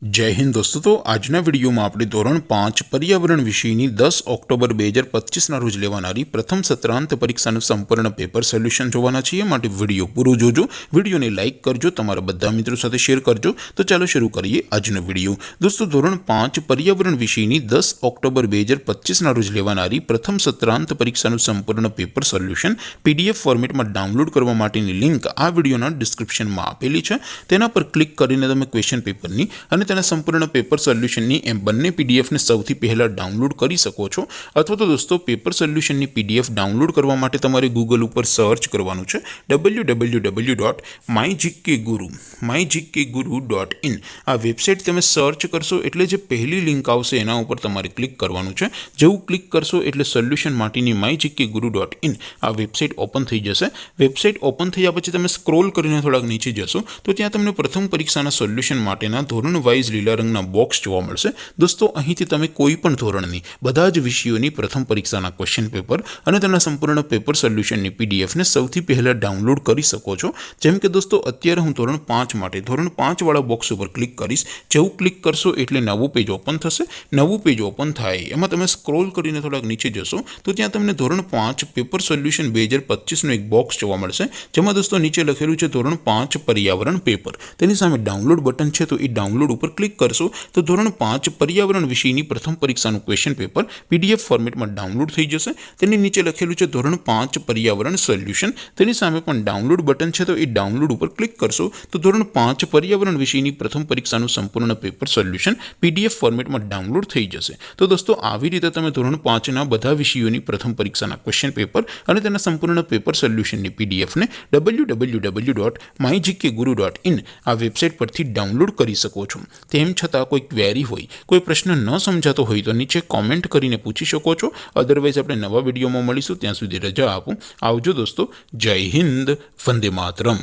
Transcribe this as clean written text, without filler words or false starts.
जय हिंद दोस्तों। तो आजना विडियो में आपणे धोरण 5 पर्यावरण विषयनी 10 ऑक्टोबर 2025 ना रोज लेवानारी प्रथम सत्रांत परीक्षाનું संपूर्ण पेपर सोल्यूशन જોવાના છીએ। માટે વિડિયો પૂરો જોજો, વિડિયોને લાઈક કરજો, તમારા બધા મિત્રો સાથે શેર કરજો। તો ચાલો શરૂ કરીએ આજનો વિડિયો। दोस्तों ધોરણ 5 पर्यावरण વિષયની 10 ઓક્ટોબર 2025 ના રોજ લેવાનારી પ્રથમ સત્રાંત પરીક્ષાનું સંપૂર્ણ પેપર સોલ્યુશન પીડીએફ ફોર્મેટમાં ડાઉનલોડ કરવા માટેની લિંક આ વિડિયોના ડિસ્ક્રિપ્શનમાં આપેલી છે। તેના પર ક્લિક કરીને તમે ક્વેશ્ચન પેપરની અને તેના સંપૂર્ણ પેપર સોલ્યુશનની એમ બંને પીડીએફને સૌથી પહેલા ડાઉનલોડ કરી શકો છો। અથવા તો દોસ્તો પેપર સોલ્યુશનની પીડીએફ ડાઉનલોડ કરવા માટે તમારે ગૂગલ ઉપર સર્ચ કરવાનું છે www.mygkguru.in। આ વેબસાઇટ તમે સર્ચ કરશો એટલે જે પહેલી લિંક આવશે એના ઉપર તમારે ક્લિક કરવાનું છે। જેવું ક્લિક કરશો એટલે સોલ્યુશન માટેની mygkguru.in આ વેબસાઇટ ઓપન થઈ જશે। વેબસાઇટ ઓપન થયા પછી તમે સ્ક્રોલ કરીને થોડાક નીચે જશો તો ત્યાં તમને પ્રથમ પરીક્ષાના સોલ્યુશન માટેના ધોરણ વાઇઝ લીલા રંગના બોક્સ જોવા મળશે। દોસ્તો અહીંથી તમે કોઈ પણ ધોરણની બધા જ વિષયોની પ્રથમ પરીક્ષાના ક્વેશ્ચન પેપર અને તેના સંપૂર્ણ પેપર સોલ્યુશનની પીડીએફને સૌથી પહેલા ડાઉનલોડ કરી શકો છો। જેમ કે દોસ્તો અત્યારે હું ધોરણ 5 માટે ધોરણ 5 વાળા બોક્સ ઉપર ક્લિક કરીશ। જેવું ક્લિક કરશો એટલે નવું પેજ ઓપન થશે। નવું પેજ ઓપન થાય એમાં તમે સ્ક્રોલ કરીને થોડાક નીચે જશો તો ત્યાં તમને ધોરણ 5 પેપર સોલ્યુશન 2025નું એક બોક્સ જોવા મળશે। જેમાં દોસ્તો નીચે લખેલું છે ધોરણ 5 पर्यावरण पेपर। તેની સામે ડાઉનલોડ બટન છે તો એ ડાઉનલોડ ઉપર ક્લિક કરશો તો ધોરણ 5 पर्यावरण વિષયની પ્રથમ પરીક્ષાનું ક્વેશ્ચન પેપર પીડીએફ ફોર્મેટમાં ડાઉનલોડ થઈ જશે। તેની નીચે લખેલું છે ધોરણ 5 पर्यावरण સોલ્યુશન। તેની સામે પણ ડાઉનલોડ બટન છે તો એ ડાઉનલોડ ઉપર ક્લિક કરશો તો ધોરણ 5 पर्यावरण વિષયની પ્રથમ પરીક્ષાનું સંપૂર્ણ પેપર સોલ્યુશન પીડીએફ ફોર્મેટમાં ડાઉનલોડ થઈ જશે। તો દોસ્તો આવી રીતે તમે ધોરણ 5 ના બધા વિષયોની પ્રથમ પરીક્ષાના ક્વેશ્ચન પેપર અને તેના સંપૂર્ણ પેપર સોલ્યુશનની પીડીએફને www.mygkguru.in આ વેબસાઇટ પરથી ડાઉનલોડ કરી શકો છો। તેમ છતાં કોઈ ક્વેરી હોય, કોઈ પ્રશ્ન ન સમજાતો હોય તો નીચે કોમેન્ટ કરીને પૂછી શકો છો। અધરવાઇઝ આપણે નવા વિડીયોમાં મળીશું, ત્યાં સુધી રજા આપો। આવજો દોસ્તો। જય હિન્દ, વંદે માતરમ।